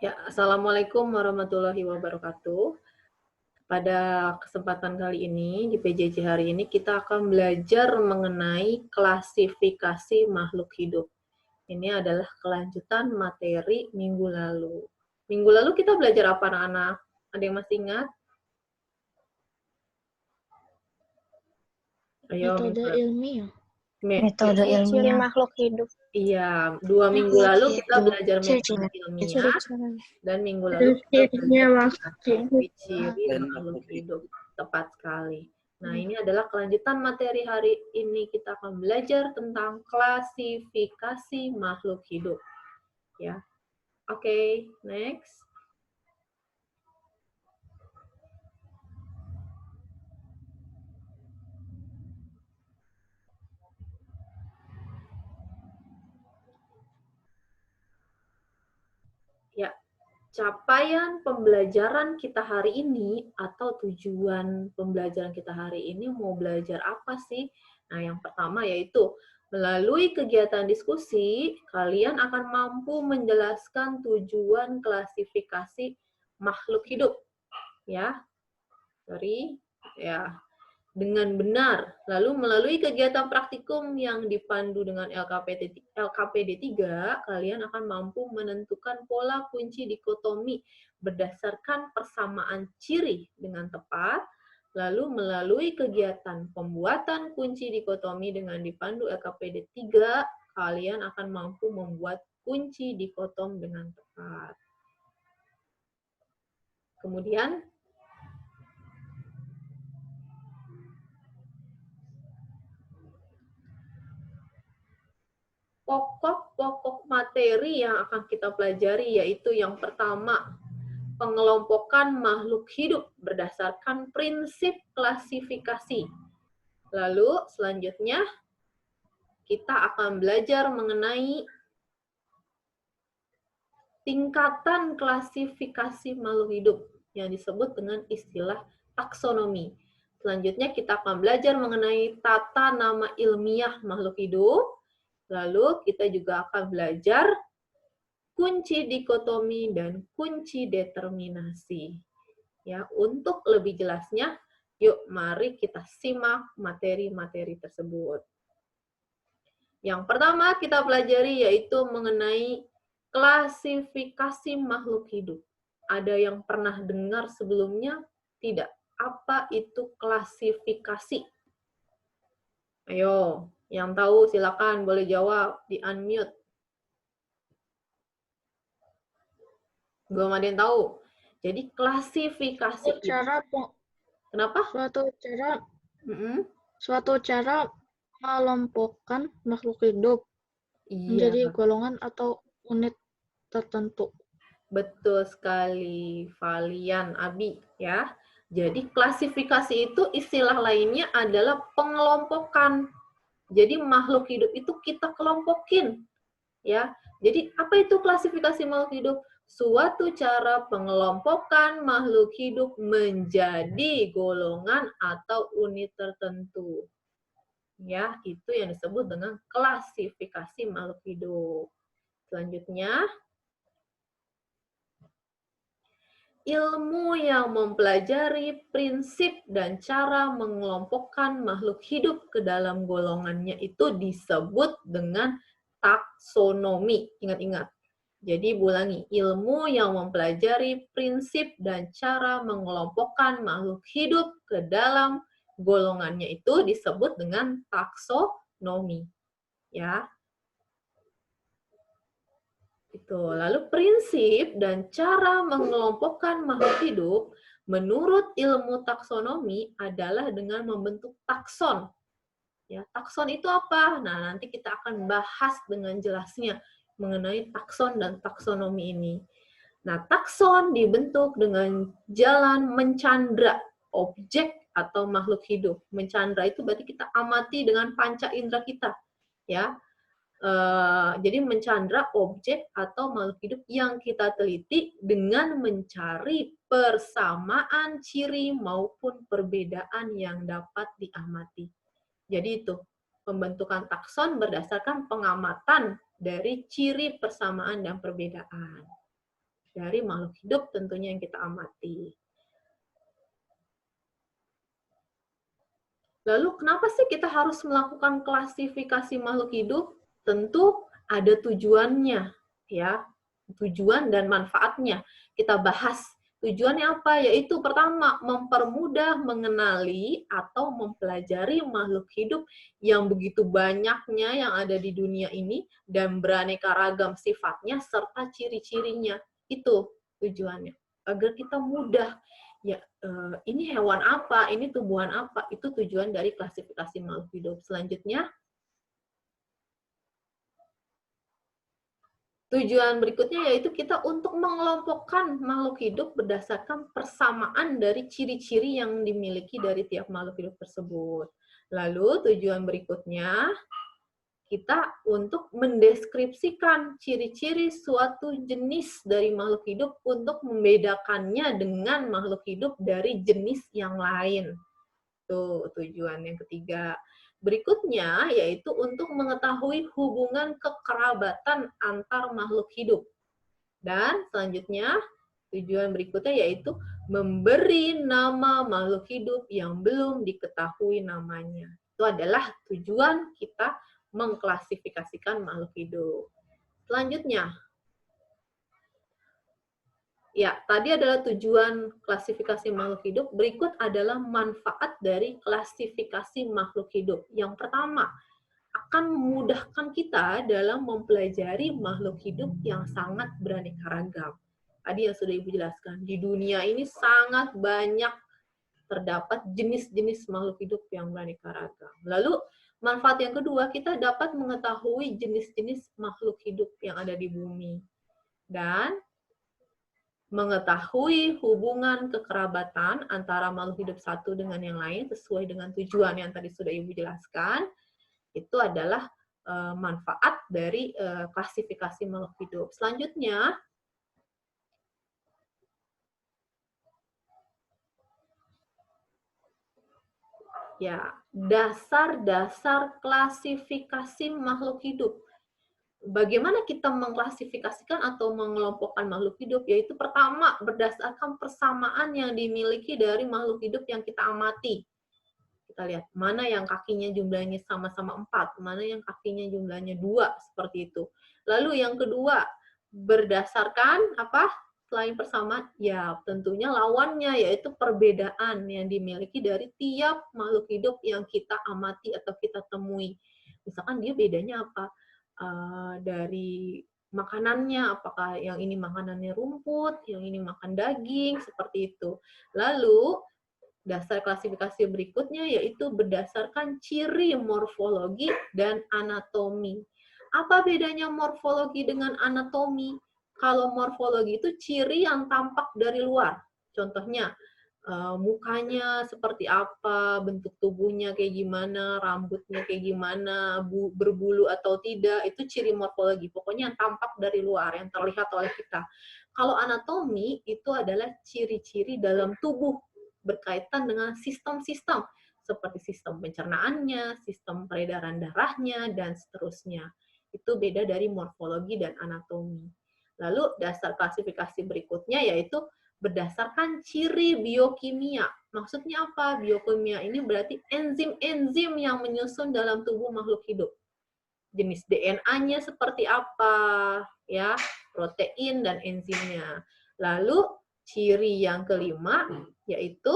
Ya, Assalamualaikum warahmatullahi wabarakatuh. Pada kesempatan kali ini, di PJJ hari ini, kita akan belajar mengenai klasifikasi makhluk hidup. Ini adalah kelanjutan materi minggu lalu. Minggu lalu kita belajar apa, anak-anak? Ada yang masih ingat? Ayo, Metode ilmiah. Metode Ciri ilmiah. makhluk hidup. Iya, 2 minggu lalu kita belajar metode ilmiah, Ciri-ciri. dan minggu lalu kita Ciri-cirinya belajar makhluk hidup. ciri makhluk hidup. Tepat sekali. Nah, ini adalah kelanjutan materi hari ini. Kita akan belajar tentang klasifikasi makhluk hidup. Ya, oke, next. Ya, capaian pembelajaran kita hari ini atau tujuan pembelajaran kita hari ini mau belajar apa sih? Nah, yang pertama yaitu melalui kegiatan diskusi, kalian akan mampu menjelaskan tujuan klasifikasi makhluk hidup. Ya, sorry. Ya, dengan benar. Lalu melalui kegiatan praktikum yang dipandu dengan LKPD 3, kalian akan mampu menentukan pola kunci dikotomi berdasarkan persamaan ciri dengan tepat. Lalu melalui kegiatan pembuatan kunci dikotomi dengan dipandu LKPD 3, kalian akan mampu membuat kunci dikotom dengan tepat. Kemudian pokok-pokok materi yang akan kita pelajari yaitu yang pertama, pengelompokan makhluk hidup berdasarkan prinsip klasifikasi. Lalu selanjutnya kita akan belajar mengenai tingkatan klasifikasi makhluk hidup yang disebut dengan istilah taksonomi. Selanjutnya kita akan belajar mengenai tata nama ilmiah makhluk hidup. Lalu kita juga akan belajar kunci dikotomi dan kunci determinasi. Ya, untuk lebih jelasnya, yuk mari kita simak materi-materi tersebut. Yang pertama kita pelajari yaitu mengenai klasifikasi makhluk hidup. Ada yang pernah dengar sebelumnya? Tidak. Apa itu klasifikasi? Ayo, yang tahu silakan boleh jawab, di-unmute. Belum ada yang tahu. Jadi klasifikasi itu. Kenapa? Suatu cara mengelompokkan makhluk hidup menjadi golongan atau unit tertentu. Betul sekali, Valian, Abi, ya. Jadi klasifikasi itu istilah lainnya adalah pengelompokan. Jadi makhluk hidup itu kita kelompokin, ya. Jadi apa itu klasifikasi makhluk hidup? Suatu cara pengelompokan makhluk hidup menjadi golongan atau unit tertentu. Ya, itu yang disebut dengan klasifikasi makhluk hidup. Selanjutnya, ilmu yang mempelajari prinsip dan cara mengelompokkan makhluk hidup ke dalam golongannya itu disebut dengan taksonomi. Ingat-ingat. Jadi ulangi, ilmu yang mempelajari prinsip dan cara mengelompokkan makhluk hidup ke dalam golongannya itu disebut dengan taksonomi. Ya. Itu. Lalu prinsip dan cara mengelompokkan makhluk hidup menurut ilmu taksonomi adalah dengan membentuk takson. Ya, takson itu apa? Nah, nanti kita akan bahas dengan jelasnya mengenai takson dan taksonomi ini. Nah, takson dibentuk dengan jalan mencandra objek atau makhluk hidup. Mencandra itu berarti kita amati dengan panca indera kita, ya. Jadi mencandra objek atau makhluk hidup yang kita teliti dengan mencari persamaan ciri maupun perbedaan yang dapat diamati. Jadi itu, pembentukan takson berdasarkan pengamatan dari ciri persamaan dan perbedaan. dari makhluk hidup tentunya yang kita amati. Lalu kenapa sih kita harus melakukan klasifikasi makhluk hidup? Tentu ada tujuannya, ya. Tujuan dan manfaatnya. Kita bahas tujuannya apa? Yaitu pertama, mempermudah mengenali atau mempelajari makhluk hidup yang begitu banyaknya yang ada di dunia ini dan beraneka ragam sifatnya serta ciri-cirinya. Itu tujuannya. Agar kita mudah ya, ini hewan apa, ini tumbuhan apa, itu tujuan dari klasifikasi makhluk hidup. Selanjutnya, tujuan berikutnya yaitu kita untuk mengelompokkan makhluk hidup berdasarkan persamaan dari ciri-ciri yang dimiliki dari tiap makhluk hidup tersebut. Lalu tujuan berikutnya, kita untuk mendeskripsikan ciri-ciri suatu jenis dari makhluk hidup untuk membedakannya dengan makhluk hidup dari jenis yang lain. Itu tujuan yang ketiga. Berikutnya yaitu untuk mengetahui hubungan kekerabatan antar makhluk hidup. Dan selanjutnya tujuan berikutnya yaitu memberi nama makhluk hidup yang belum diketahui namanya. Itu adalah tujuan kita mengklasifikasikan makhluk hidup. Selanjutnya, ya, tadi adalah tujuan klasifikasi makhluk hidup. Berikut adalah manfaat dari klasifikasi makhluk hidup. Yang pertama, akan memudahkan kita dalam mempelajari makhluk hidup yang sangat beraneka ragam. Tadi yang sudah Ibu jelaskan, di dunia ini sangat banyak terdapat jenis-jenis makhluk hidup yang beraneka ragam. Lalu, manfaat yang kedua, kita dapat mengetahui jenis-jenis makhluk hidup yang ada di bumi. Dan mengetahui hubungan kekerabatan antara makhluk hidup satu dengan yang lain sesuai dengan tujuan yang tadi sudah Ibu jelaskan, itu adalah manfaat dari klasifikasi makhluk hidup. Selanjutnya, ya, dasar-dasar klasifikasi makhluk hidup. Bagaimana kita mengklasifikasikan atau mengelompokkan makhluk hidup? Yaitu pertama, berdasarkan persamaan yang dimiliki dari makhluk hidup yang kita amati. Kita lihat, mana yang kakinya jumlahnya sama-sama 4, mana yang kakinya jumlahnya 2, seperti itu. Lalu yang kedua, berdasarkan apa? Selain persamaan, ya tentunya lawannya, yaitu perbedaan yang dimiliki dari tiap makhluk hidup yang kita amati atau kita temui. Misalkan dia bedanya apa? Dari makanannya, apakah yang ini makanannya rumput, yang ini makan daging, seperti itu. Lalu, dasar klasifikasi berikutnya yaitu berdasarkan ciri morfologi dan anatomi. Apa bedanya morfologi dengan anatomi? Kalau morfologi itu ciri yang tampak dari luar. Contohnya, mukanya seperti apa, bentuk tubuhnya kayak gimana, rambutnya kayak gimana, berbulu atau tidak, itu ciri morfologi. Pokoknya yang tampak dari luar, yang terlihat oleh kita. Kalau anatomi, itu adalah ciri-ciri dalam tubuh berkaitan dengan sistem-sistem, seperti sistem pencernaannya, sistem peredaran darahnya, dan seterusnya. Itu beda dari morfologi dan anatomi. Lalu dasar klasifikasi berikutnya yaitu berdasarkan ciri biokimia. Maksudnya apa? Biokimia ini berarti enzim-enzim yang menyusun dalam tubuh makhluk hidup. Jenis DNA-nya seperti apa, ya, protein dan enzimnya. Lalu ciri yang kelima yaitu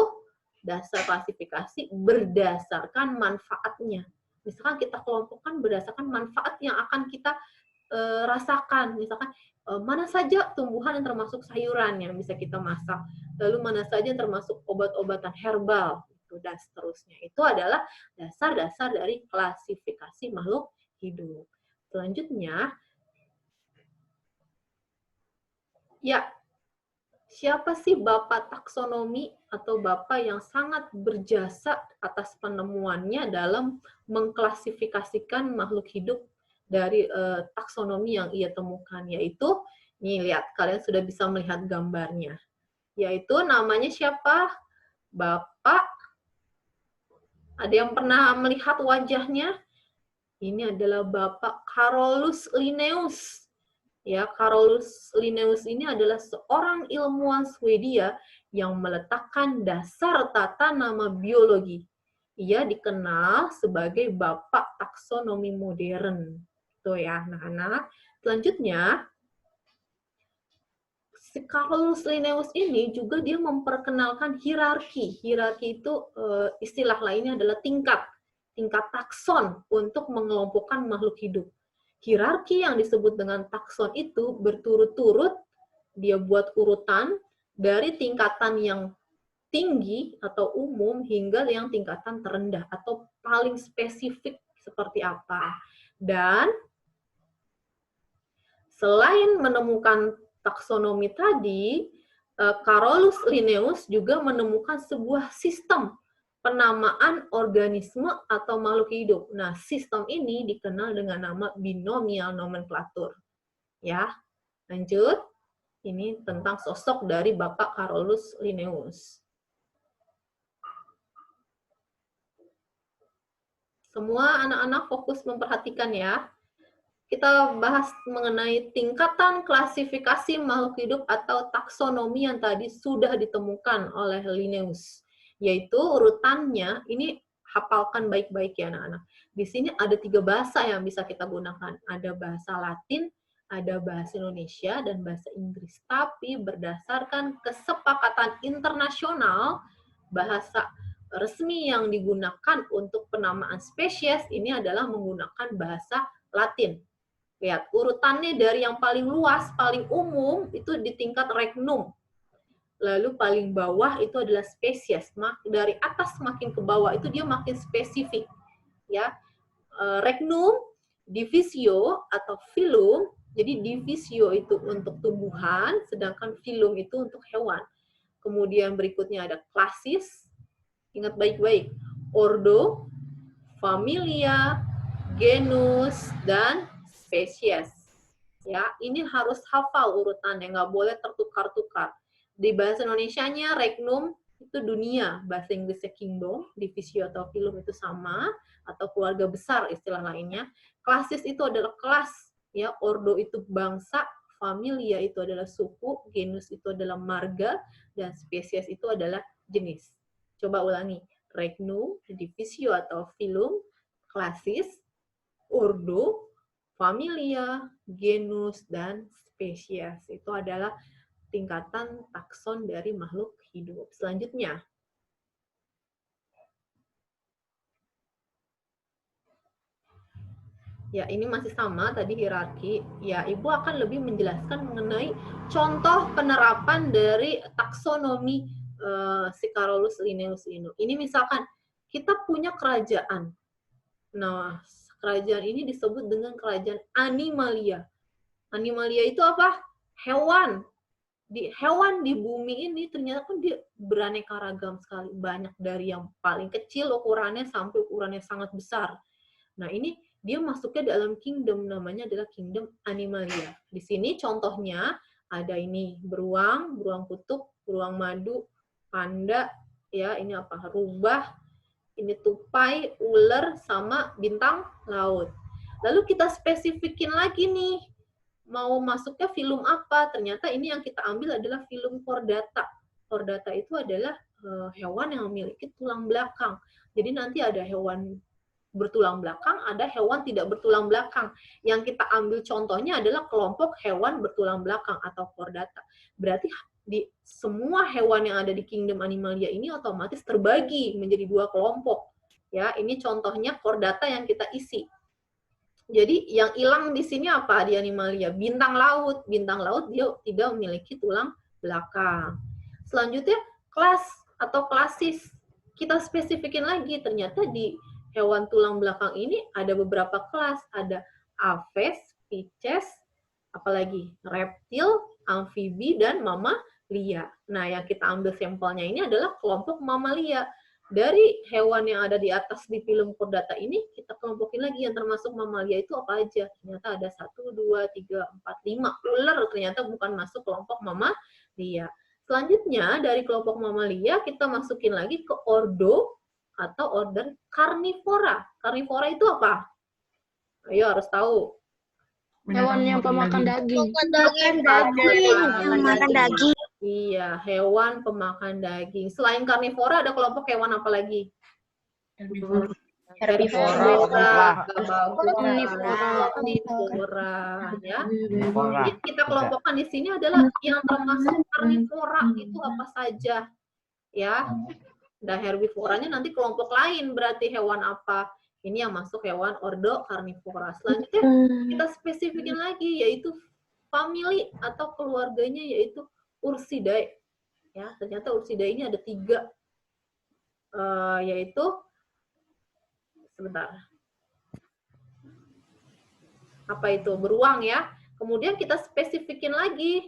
dasar klasifikasi berdasarkan manfaatnya. Misalkan kita kelompokkan berdasarkan manfaat yang akan kita rasakan. Misalkan mana saja tumbuhan yang termasuk sayuran yang bisa kita masak, lalu mana saja yang termasuk obat-obatan herbal, dan seterusnya. Itu adalah dasar-dasar dari klasifikasi makhluk hidup. Selanjutnya, ya, siapa sih Bapak taksonomi atau Bapak yang sangat berjasa atas penemuannya dalam mengklasifikasikan makhluk hidup dari taksonomi yang ia temukan, yaitu, nih lihat, kalian sudah bisa melihat gambarnya, yaitu namanya siapa? Bapak, ada yang pernah melihat wajahnya? Ini adalah Bapak Carolus Linnaeus. Ya, Carolus Linnaeus ini adalah seorang ilmuwan Swedia yang meletakkan dasar tata nama biologi. Ia dikenal sebagai bapak taksonomi modern. Tuh ya, anak-anak. Selanjutnya, si Carolus Linnaeus ini juga dia memperkenalkan hierarki. Hierarki itu istilah lainnya adalah tingkat takson untuk mengelompokkan makhluk hidup. Hierarki yang disebut dengan takson itu berturut-turut dia buat urutan dari tingkatan yang tinggi atau umum hingga yang tingkatan terendah atau paling spesifik seperti apa. Dan selain menemukan taksonomi tadi, Carolus Linnaeus juga menemukan sebuah sistem penamaan organisme atau makhluk hidup. Nah, sistem ini dikenal dengan nama binomial nomenklatur. Ya, lanjut. Ini tentang sosok dari Bapak Carolus Linnaeus. Semua anak-anak fokus memperhatikan ya. Kita bahas mengenai tingkatan klasifikasi makhluk hidup atau taksonomi yang tadi sudah ditemukan oleh Linnaeus. Yaitu urutannya, ini hafalkan baik-baik ya anak-anak. Di sini ada 3 bahasa yang bisa kita gunakan. Ada bahasa Latin, ada bahasa Indonesia, dan bahasa Inggris. Tapi berdasarkan kesepakatan internasional, bahasa resmi yang digunakan untuk penamaan spesies ini adalah menggunakan bahasa Latin. Lihat, urutannya dari yang paling luas, paling umum, itu di tingkat regnum. Lalu paling bawah itu adalah spesies. Dari atas makin ke bawah, itu dia makin spesifik. Ya, regnum, divisio, atau filum. Jadi divisio itu untuk tumbuhan, sedangkan filum itu untuk hewan. Kemudian berikutnya ada klasis. Ingat baik-baik. Ordo, familia, genus, dan spesies. Ya, ini harus hafal urutannya, nggak boleh tertukar-tukar. Di bahasa Indonesianya regnum itu dunia, bahasa Inggrisnya kingdom, divisio atau filum itu sama, atau keluarga besar istilah lainnya. Klasis itu adalah kelas, ya. Ordo itu bangsa, familia itu adalah suku, genus itu adalah marga, dan spesies itu adalah jenis. Coba ulangi, regnum, divisio atau filum, klasis, ordo, familia, genus, dan spesies. Itu adalah tingkatan takson dari makhluk hidup. Selanjutnya, ya ini masih sama tadi hierarki. Ya, Ibu akan lebih menjelaskan mengenai contoh penerapan dari taksonomi si Carolus Linnaeus ini. Ini misalkan kita punya kerajaan. Nah, kerajaan ini disebut dengan kerajaan animalia. Animalia itu apa? Hewan. Hewan di bumi ini ternyata kan dia beraneka ragam sekali. Banyak dari yang paling kecil ukurannya sampai ukurannya sangat besar. Nah, ini dia masuknya dalam kingdom, namanya adalah kingdom animalia. Di sini contohnya ada ini beruang, beruang kutub, beruang madu, panda, ya ini apa? Rubah, ini tupai, ular, sama bintang laut. Lalu kita spesifikin lagi nih, mau masuknya filum apa? Ternyata ini yang kita ambil adalah filum chordata. Chordata itu adalah hewan yang memiliki tulang belakang. Jadi nanti ada hewan bertulang belakang, ada hewan tidak bertulang belakang. Yang kita ambil contohnya adalah kelompok hewan bertulang belakang atau chordata. Berarti di semua hewan yang ada di kingdom animalia ini otomatis terbagi menjadi 2 kelompok. Ya, ini contohnya chordata yang kita isi. Jadi yang hilang di sini apa di animalia? Bintang laut. Bintang laut dia tidak memiliki tulang belakang. Selanjutnya kelas atau klasis. Kita spesifikin lagi, ternyata di hewan tulang belakang ini ada beberapa kelas. Ada aves, pisces, apalagi reptil, amfibi, dan mamalia. Nah, yang kita ambil sampelnya ini adalah kelompok mamalia. Dari hewan yang ada di atas di film chordata ini, kita kelompokin lagi yang termasuk mamalia itu apa aja. Ternyata ada 1, 2, 3, 4, 5. Ular ternyata bukan masuk kelompok mamalia. Selanjutnya, dari kelompok mamalia, kita masukin lagi ke ordo atau order karnivora. Karnivora itu apa? Ayo harus tahu. Hewan yang pemakan daging. Makan daging. Iya, hewan pemakan daging. Selain karnivora ada kelompok hewan apa lagi? Herbivora, omnivora, ya. Jadi kita kelompokkan di sini adalah yang termasuk karnivora itu apa saja, ya. Dan herbivoranya nanti kelompok lain berarti hewan apa? Ini yang masuk hewan ordo karnivora. Selanjutnya kita spesifikin lagi yaitu family atau keluarganya yaitu Ursidae. Ya, ternyata Ursidae ini ada 3 yaitu sebentar. Apa itu? Beruang ya. Kemudian kita spesifikin lagi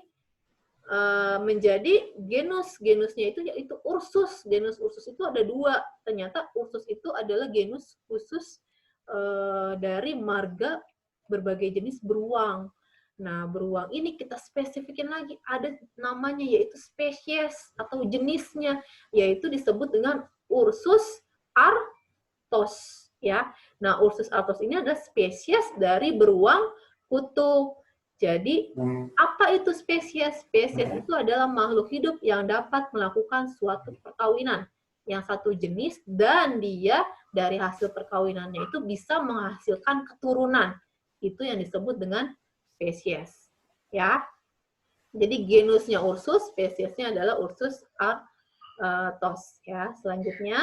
menjadi genus. Genusnya itu yaitu Ursus. Genus Ursus itu ada 2. Ternyata Ursus itu adalah genus khusus dari marga berbagai jenis beruang. Nah, beruang ini kita spesifikin lagi. Ada namanya yaitu spesies atau jenisnya. Yaitu disebut dengan Ursus arctos. Ya. Nah, Ursus arctos ini adalah spesies dari beruang kutub. Jadi, apa itu spesies? Spesies itu adalah makhluk hidup yang dapat melakukan suatu perkawinan yang satu jenis dan dia dari hasil perkawinannya itu bisa menghasilkan keturunan. Itu yang disebut dengan spesies. Ya. Jadi genusnya Ursus, spesiesnya adalah Ursus arctos. Ya. Selanjutnya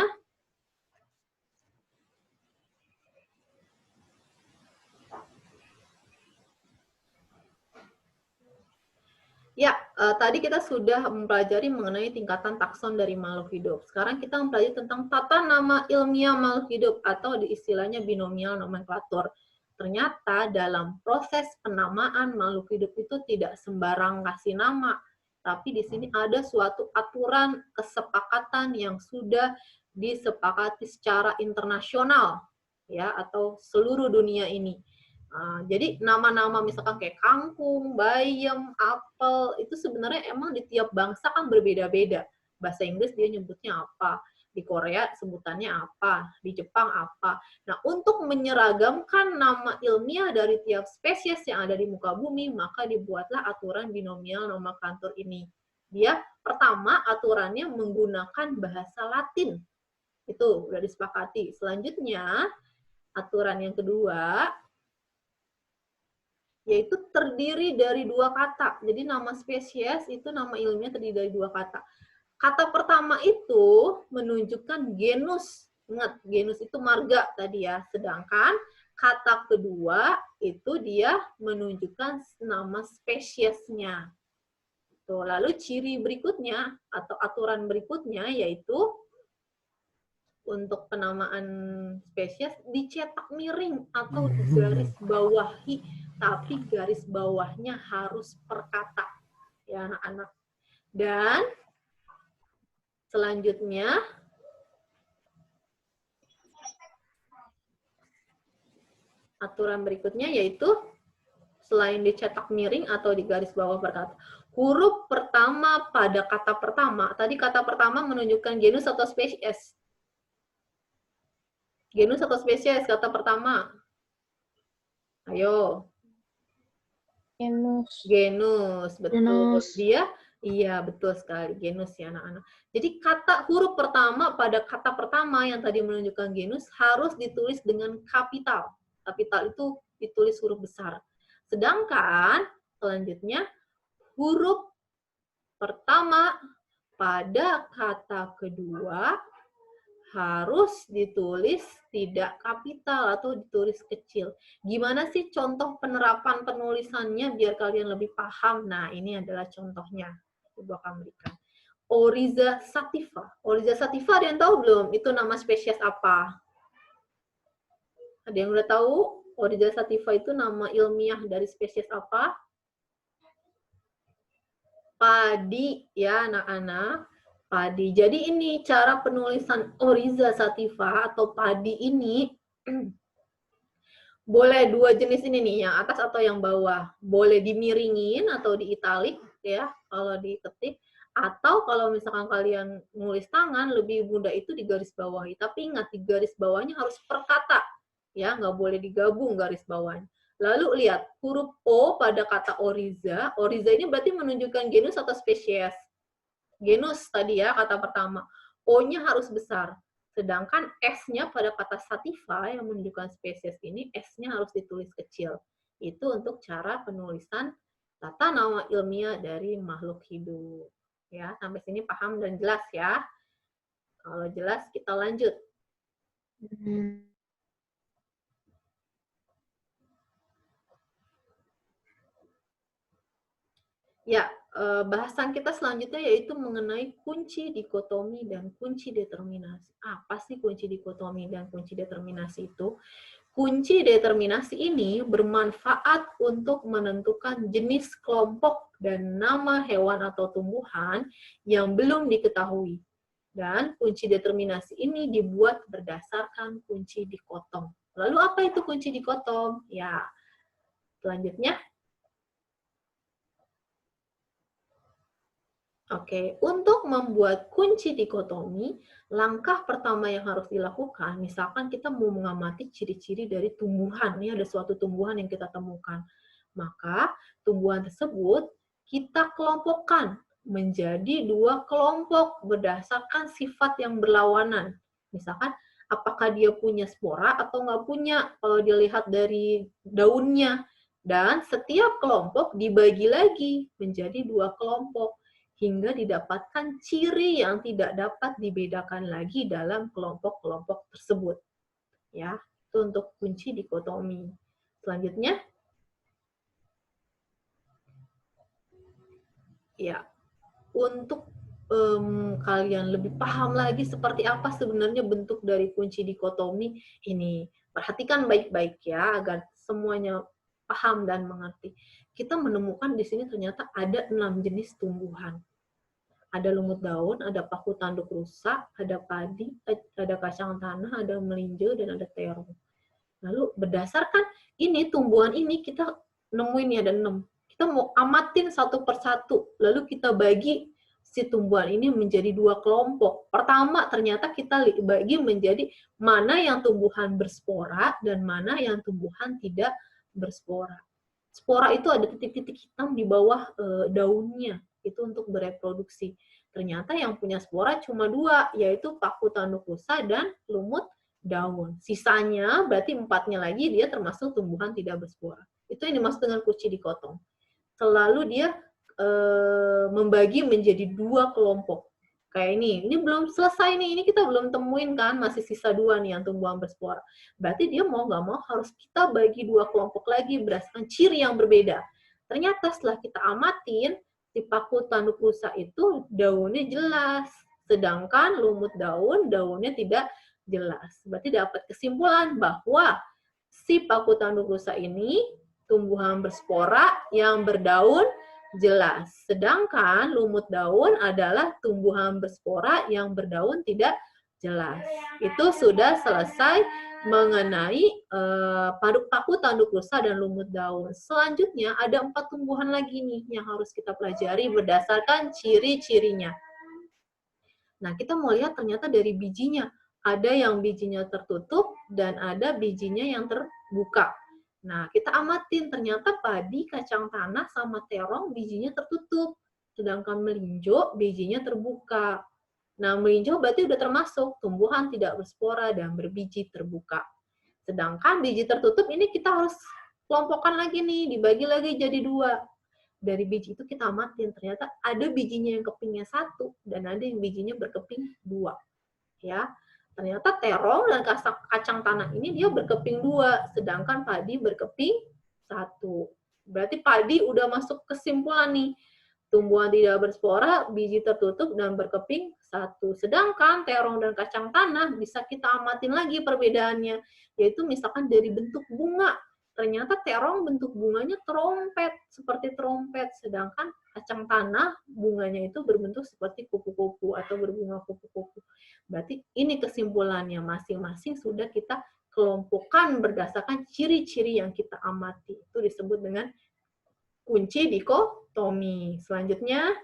ya, tadi kita sudah mempelajari mengenai tingkatan takson dari makhluk hidup. Sekarang kita mempelajari tentang tata nama ilmiah makhluk hidup atau istilahnya binomial nomenklatur. Ternyata dalam proses penamaan makhluk hidup itu tidak sembarang kasih nama, tapi di sini ada suatu aturan kesepakatan yang sudah disepakati secara internasional, ya, atau seluruh dunia ini. Jadi nama-nama misalkan kayak kangkung, bayam, apel, itu sebenarnya emang di tiap bangsa kan berbeda-beda. Bahasa Inggris dia nyebutnya apa, di Korea sebutannya apa, di Jepang apa. Nah, untuk menyeragamkan nama ilmiah dari tiap spesies yang ada di muka bumi, maka dibuatlah aturan binomial nomenklatur ini. Dia pertama aturannya menggunakan bahasa Latin. Itu udah disepakati. Selanjutnya, aturan yang kedua, yaitu terdiri dari 2 kata. Jadi nama spesies itu nama ilmiah terdiri dari 2 kata. Kata pertama itu menunjukkan genus. Ingat, genus itu marga tadi ya. Sedangkan kata kedua itu dia menunjukkan nama spesiesnya. Tuh, lalu ciri berikutnya atau aturan berikutnya yaitu untuk penamaan spesies dicetak miring atau garis bawahi, tapi garis bawahnya harus per kata, ya anak-anak. Dan selanjutnya aturan berikutnya yaitu selain dicetak miring atau di garis bawah per kata, huruf pertama pada kata pertama. Tadi kata pertama menunjukkan genus atau spesies. Genus atau spesies kata pertama. Ayo. Genus. Genus, betul. Genus. Dia, iya betul sekali, genus ya anak-anak. Jadi kata huruf pertama pada kata pertama yang tadi menunjukkan genus harus ditulis dengan kapital. Kapital itu ditulis huruf besar. Sedangkan selanjutnya huruf pertama pada kata kedua harus ditulis tidak kapital atau ditulis kecil. Gimana sih contoh penerapan penulisannya biar kalian lebih paham? Nah, ini adalah contohnya. Ibu akan berikan. Oryza sativa. Oryza sativa ada yang tahu belum? Itu nama spesies apa? Ada yang udah tahu? Oryza sativa itu nama ilmiah dari spesies apa? Padi, ya anak-anak. Padi. Jadi ini cara penulisan Oryza sativa atau padi ini boleh 2 jenis ini nih, yang atas atau yang bawah. Boleh dimiringin atau di italik ya kalau diketik, atau kalau misalkan kalian nulis tangan lebih mudah itu di garis bawahi. Tapi ingat di garis bawahnya harus per kata. Ya, nggak boleh digabung garis bawahnya. Lalu lihat, huruf O pada kata oriza. Oriza ini berarti menunjukkan genus atau spesies. Genus tadi ya, kata pertama. O-nya harus besar. Sedangkan S-nya pada kata sativa yang menunjukkan spesies ini, S-nya harus ditulis kecil. Itu untuk cara penulisan tata nama ilmiah dari makhluk hidup. Ya, sampai sini paham dan jelas ya. Kalau jelas, kita lanjut. Ya, bahasan kita selanjutnya yaitu mengenai kunci dikotomi dan kunci determinasi. Apa sih kunci dikotomi dan kunci determinasi itu? Kunci determinasi ini bermanfaat untuk menentukan jenis kelompok dan nama hewan atau tumbuhan yang belum diketahui. Dan kunci determinasi ini dibuat berdasarkan kunci dikotom. Lalu apa itu kunci dikotom? Ya, selanjutnya. Oke, untuk membuat kunci dikotomi, langkah pertama yang harus dilakukan, misalkan kita mau mengamati ciri-ciri dari tumbuhan, ini ada suatu tumbuhan yang kita temukan. Maka, tumbuhan tersebut kita kelompokkan menjadi 2 kelompok berdasarkan sifat yang berlawanan. Misalkan, apakah dia punya spora atau nggak punya, kalau dilihat dari daunnya. Dan setiap kelompok dibagi lagi menjadi 2 kelompok hingga didapatkan ciri yang tidak dapat dibedakan lagi dalam kelompok-kelompok tersebut. Ya, itu untuk kunci dikotomi. Selanjutnya, ya, untuk kalian lebih paham lagi seperti apa sebenarnya bentuk dari kunci dikotomi ini, perhatikan baik-baik ya agar semuanya paham dan mengerti. Kita menemukan di sini ternyata ada 6 jenis tumbuhan. Ada lumut daun, ada paku tanduk rusak, ada padi, ada kacang tanah, ada melinjo, dan ada terong. Lalu berdasarkan ini, tumbuhan ini kita nemuin ya ada 6. Kita mau amatin satu persatu, lalu kita bagi si tumbuhan ini menjadi 2 kelompok. Pertama, ternyata kita bagi menjadi mana yang tumbuhan berspora dan mana yang tumbuhan tidak berspora. Spora itu ada titik-titik hitam di bawah daunnya, itu untuk bereproduksi. Ternyata yang punya spora cuma 2, yaitu paku tanduk rusa dan lumut daun. Sisanya, berarti 4-nya lagi dia termasuk tumbuhan tidak berspora. Itu yang dimaksud dengan kunci dikotom. Selalu dia membagi menjadi 2 kelompok. Kayak ini belum selesai nih, ini kita belum temuin kan, masih sisa 2 nih yang tumbuhan berspora. Berarti dia mau nggak mau harus kita bagi 2 kelompok lagi berdasarkan ciri yang berbeda. Ternyata setelah kita amatin, si paku tanduk rusa itu daunnya jelas, sedangkan lumut daun, daunnya tidak jelas. Berarti dapat kesimpulan bahwa si paku tanduk rusa ini tumbuhan berspora yang berdaun jelas. Sedangkan lumut daun adalah tumbuhan berspora yang berdaun tidak jelas. Itu sudah selesai mengenai paku tanduk rusa dan lumut daun. Selanjutnya ada 4 tumbuhan lagi nih yang harus kita pelajari berdasarkan ciri-cirinya. Nah, kita mau lihat ternyata dari bijinya. Ada yang bijinya tertutup dan ada bijinya yang terbuka. Nah, kita amatin, ternyata padi, kacang tanah, sama terong bijinya tertutup. Sedangkan melinjo bijinya terbuka. Nah, melinjo berarti udah termasuk tumbuhan tidak berspora dan berbiji terbuka. Sedangkan biji tertutup ini kita harus kelompokkan lagi nih, dibagi lagi jadi 2. Dari biji itu kita amatin, ternyata ada bijinya yang kepingnya 1 dan ada yang bijinya berkeping 2. Ya. Ternyata terong dan kacang tanah ini dia berkeping 2, sedangkan padi berkeping 1. Berarti padi udah masuk kesimpulan nih. Tumbuhan tidak berspora, biji tertutup, dan berkeping 1. Sedangkan terong dan kacang tanah bisa kita amatin lagi perbedaannya, yaitu misalkan dari bentuk bunga. Ternyata terong bentuk bunganya trompet, seperti trompet, sedangkan kacang tanah bunganya itu berbentuk seperti kupu-kupu atau berbunga kupu-kupu. Berarti ini kesimpulannya, masing-masing sudah kita kelompokkan berdasarkan ciri-ciri yang kita amati. Itu disebut dengan kunci dikotomi. Selanjutnya,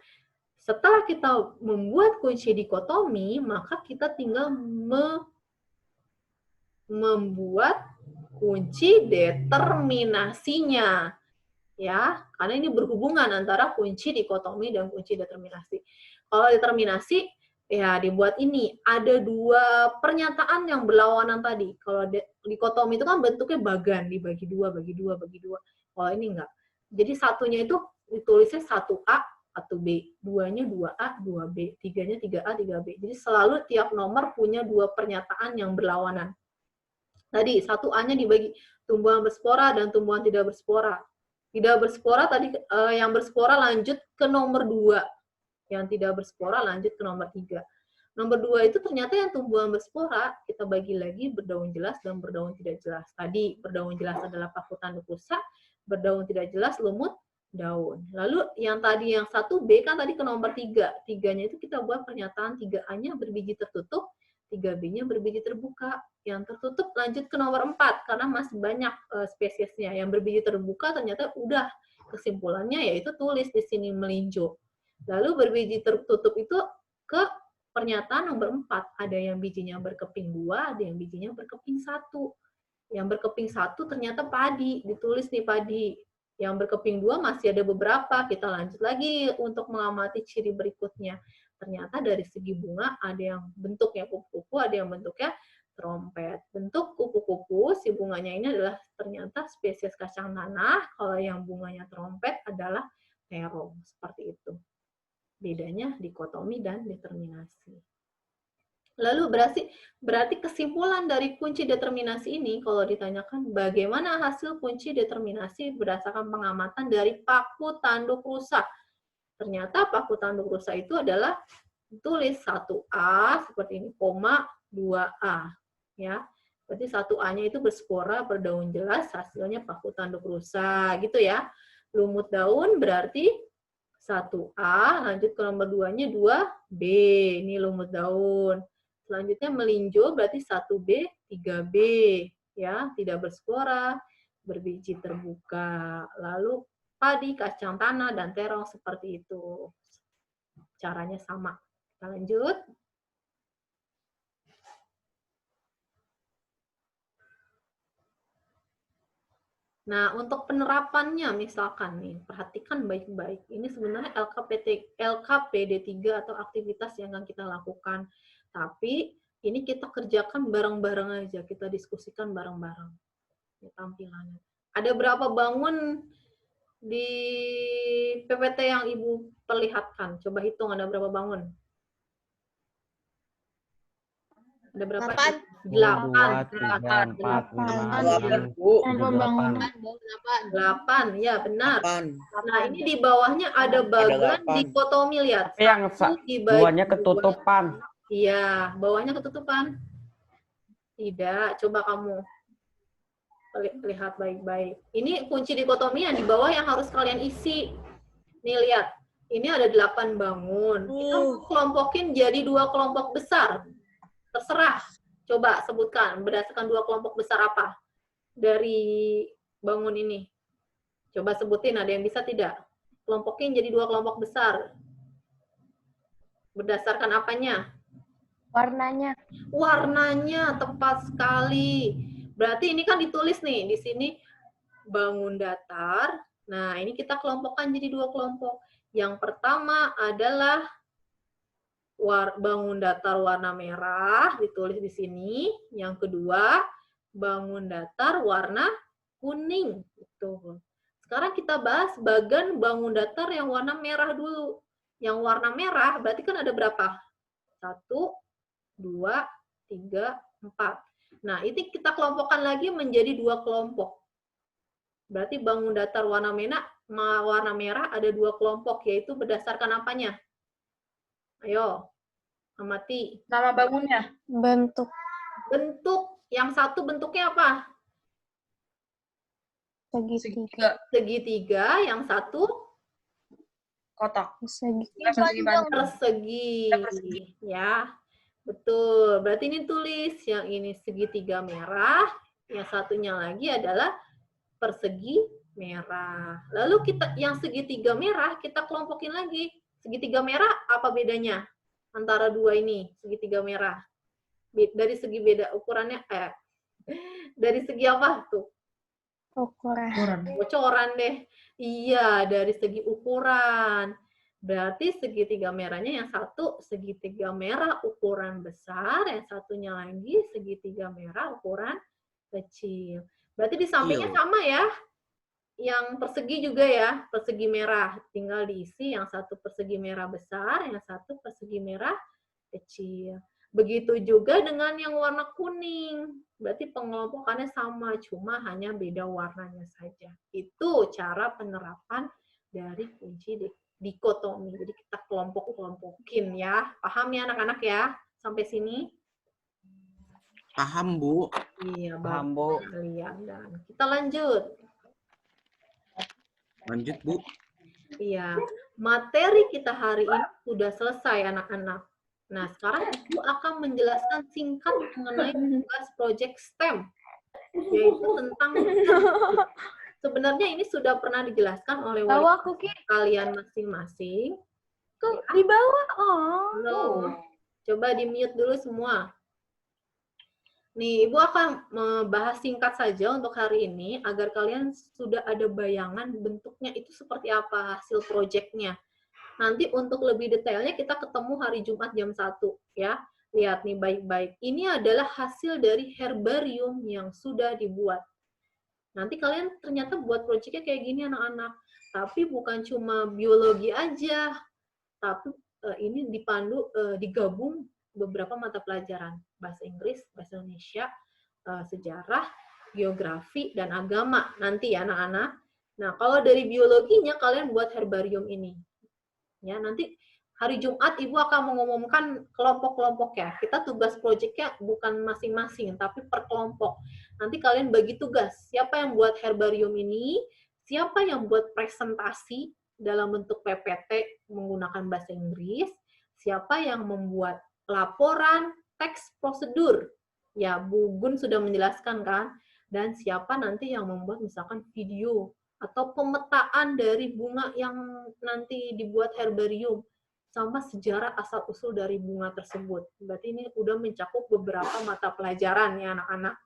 setelah kita membuat kunci dikotomi, maka kita tinggal membuat kunci determinasinya. Ya, karena ini berhubungan antara kunci dikotomi dan kunci determinasi. Kalau determinasi, ya dibuat ini. Ada dua pernyataan yang berlawanan tadi. Kalau dikotomi itu kan bentuknya bagan, dibagi dua, bagi dua, bagi dua. Kalau ini enggak. Jadi satunya itu ditulisnya 1A, 1B. Duanya 2A, 2B. Tiganya 3A, 3B. Jadi selalu tiap nomor punya dua pernyataan yang berlawanan. Tadi 1A-nya dibagi tumbuhan berspora dan tumbuhan tidak berspora. Tidak berspora tadi yang berspora lanjut ke nomor 2. Yang tidak berspora lanjut ke nomor 3. Nomor 2 itu ternyata yang tumbuhan berspora kita bagi lagi berdaun jelas dan berdaun tidak jelas. Tadi berdaun jelas adalah paku tanduk rusak, berdaun tidak jelas lumut daun. Lalu yang tadi yang 1B kan tadi ke nomor 3. 3-nya itu kita buat pernyataan 3A-nya berbiji tertutup, 3B-nya berbiji terbuka. Yang tertutup lanjut ke nomor 4 karena masih banyak spesiesnya. Yang berbiji terbuka ternyata udah kesimpulannya yaitu tulis di sini melinjo. Lalu berbiji tertutup itu ke pernyataan nomor 4. Ada yang bijinya berkeping 2, ada yang bijinya berkeping 1. Yang berkeping 1 ternyata padi, ditulis nih padi. Yang berkeping 2 masih ada beberapa. Kita lanjut lagi untuk mengamati ciri berikutnya. Ternyata dari segi bunga ada yang bentuknya kupu-kupu, ada yang bentuknya trompet. Bentuk kupu-kupu, si bunganya ini adalah ternyata spesies kacang tanah, kalau yang bunganya trompet adalah terong. Seperti itu. Bedanya dikotomi dan determinasi. Lalu berarti kesimpulan dari kunci determinasi ini, kalau ditanyakan bagaimana hasil kunci determinasi berdasarkan pengamatan dari paku tanduk rusak. Ternyata paku tanduk rusak itu adalah tulis 1A seperti ini, koma 2A. Ya, berarti 1A-nya itu berspora, berdaun jelas, hasilnya paku tanduk rusak, gitu ya. Lumut daun berarti 1A, lanjut ke nomor 2-nya 2B, ini lumut daun. Selanjutnya melinjo berarti 1B, 3B, ya, tidak berspora, berbiji terbuka. Lalu padi, kacang tanah, dan terong seperti itu. Caranya sama. Kita lanjut. Nah, untuk penerapannya misalkan nih, perhatikan baik-baik. Ini sebenarnya LKPD 3 atau aktivitas yang akan kita lakukan. Tapi ini kita kerjakan bareng-bareng aja, kita diskusikan bareng-bareng. Ini tampilannya. Ada berapa bangun di PPT yang Ibu perlihatkan? Coba hitung ada berapa bangun. Ada berapa? 8. 8. 8, ya benar. 8. Nah, ini di bawahnya ada bagan dikotomi, lihat. Yang duanya ketutupan. Iya, bawahnya ketutupan. Tidak, coba kamu lihat baik-baik. Ini kunci dikotomi yang di bawah yang harus kalian isi. Nih lihat, ini ada 8 bangun. Kita kelompokin jadi 2 kelompok besar. Terserah. Coba sebutkan berdasarkan 2 kelompok besar apa dari bangun ini. Coba sebutin, ada yang bisa tidak? Kelompokin jadi 2 kelompok besar. Berdasarkan apanya? Warnanya. Warnanya, tepat sekali. Berarti ini kan ditulis nih, di sini bangun datar. Nah, ini kita kelompokkan jadi 2 kelompok. Yang pertama adalah bangun datar warna merah, ditulis di sini. Yang kedua, bangun datar warna kuning. Gitu. Sekarang kita bahas bagan bangun datar yang warna merah dulu. Yang warna merah berarti kan ada berapa? 1, 2, 3, 4. Nah, ini kita kelompokkan lagi menjadi 2 kelompok. Berarti bangun datar warna merah ada 2 kelompok, yaitu berdasarkan apanya? Ayo, amati. Nama bangunnya. Bentuk. Bentuk. Yang satu bentuknya apa? Segitiga. Segitiga. Yang satu? Kotak. Persegi. Ya, betul. Berarti ini tulis. Yang ini segitiga merah. Yang satunya lagi adalah persegi merah. Lalu yang segitiga merah kita kelompokin lagi. Segitiga merah apa bedanya antara 2 ini? Segitiga merah. Dari segi beda ukurannya, Dari segi apa tuh? Ukuran. Bocoran deh. Iya, dari segi ukuran. Berarti segitiga merahnya yang satu segitiga merah ukuran besar, yang satunya lagi segitiga merah ukuran kecil. Berarti di sampingnya sama ya? Yang persegi juga ya, persegi merah. Tinggal diisi yang satu persegi merah besar, yang satu persegi merah kecil. Begitu juga dengan yang warna kuning. Berarti pengelompokannya sama, cuma hanya beda warnanya saja. Itu cara penerapan dari kunci dikotomi. Jadi kita kelompok-kelompokin ya. Paham ya anak-anak ya? Sampai sini? Paham, Bu. Iya, Paham, Bu. kalian. Dan kita lanjut. Lanjut, Bu. Iya, materi kita hari ini sudah selesai anak-anak. Nah, sekarang Ibu akan menjelaskan singkat mengenai tugas proyek STEM, yaitu tentang sebenarnya ini sudah pernah dijelaskan oleh kalian masing-masing. Kok di bawah? Halo. Coba di-mute dulu semua. Nih, Ibu akan membahas singkat saja untuk hari ini, agar kalian sudah ada bayangan bentuknya itu seperti apa hasil proyeknya. Nanti untuk lebih detailnya kita ketemu hari Jumat jam 1 ya. Lihat nih baik-baik. Ini adalah hasil dari herbarium yang sudah dibuat. Nanti kalian ternyata buat proyeknya kayak gini anak-anak. Tapi bukan cuma biologi aja. Tapi ini dipandu, digabung beberapa mata pelajaran. Bahasa Inggris, bahasa Indonesia, sejarah, geografi, dan agama. Nanti ya anak-anak. Nah, kalau dari biologinya kalian buat herbarium ini. Ya, nanti hari Jumat Ibu akan mengumumkan kelompok-kelompok ya. Kita tugas proyeknya bukan masing-masing, tapi per kelompok. Nanti kalian bagi tugas. Siapa yang buat herbarium ini, siapa yang buat presentasi dalam bentuk PPT menggunakan bahasa Inggris, siapa yang membuat laporan teks prosedur. Ya, Bu Gun sudah menjelaskan kan. Dan siapa nanti yang membuat misalkan video atau pemetaan dari bunga yang nanti dibuat herbarium sama sejarah asal-usul dari bunga tersebut. Berarti ini udah mencakup beberapa mata pelajaran ya anak-anak.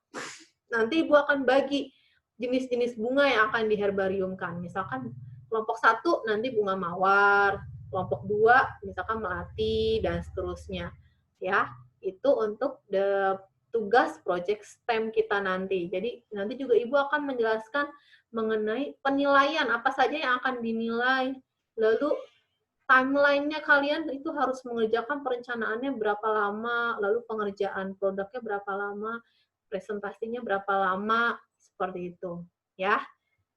Nanti Ibu akan bagi jenis-jenis bunga yang akan diherbariumkan. Misalkan kelompok 1 nanti bunga mawar, kelompok 2 misalkan melati, dan seterusnya. Ya, itu untuk tugas proyek STEM kita nanti. Jadi nanti juga Ibu akan menjelaskan mengenai penilaian apa saja yang akan dinilai. Lalu timeline-nya kalian itu harus mengerjakan perencanaannya berapa lama, lalu pengerjaan produknya berapa lama, presentasinya berapa lama, seperti itu. Ya,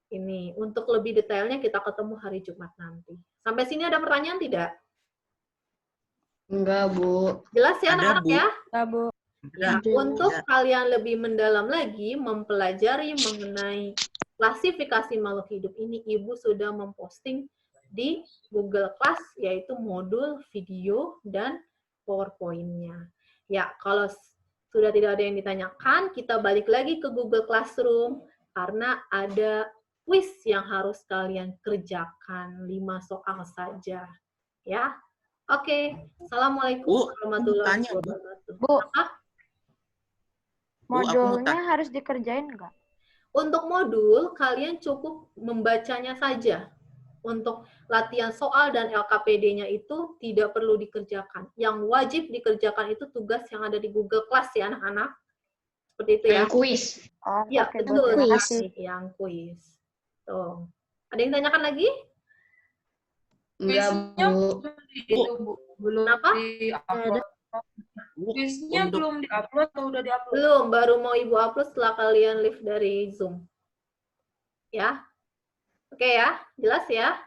ini untuk lebih detailnya kita ketemu hari Jumat nanti. Sampai sini ada pertanyaan tidak? Enggak, Bu. Jelas ya anak-anak ya? Enggak, Bu. Nah, untuk kalian lebih mendalam lagi mempelajari mengenai klasifikasi makhluk hidup ini, Ibu sudah memposting di Google Class, yaitu modul video dan PowerPoint-nya. Ya, kalau sudah tidak ada yang ditanyakan, kita balik lagi ke Google Classroom, karena ada quiz yang harus kalian kerjakan, 5 soal saja. Ya, oke. Assalamualaikum warahmatullahi wabarakatuh. Bu, Apa? modulnya harus dikerjain nggak? Untuk modul, kalian cukup membacanya saja. Untuk latihan soal dan LKPD-nya itu tidak perlu dikerjakan. Yang wajib dikerjakan itu tugas yang ada di Google Class ya anak-anak. Seperti itu ya. Yang kuis. Oh, Ya, oke, betul. Bu. Terima kasih. Yang kuis. Tuh. Ada yang tanyakan lagi? Enggak, Bu. Belum Kenapa? di-upload. Quiznya belum di-upload atau udah di-upload? Belum, baru mau Ibu upload setelah kalian live dari Zoom. Ya. Oke ya, jelas ya?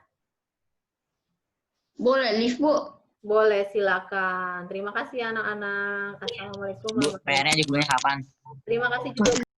Boleh live, Bu. Boleh, silakan. Terima kasih anak-anak. Assalamualaikum Bu, PR-nya juga kapan? Terima kasih juga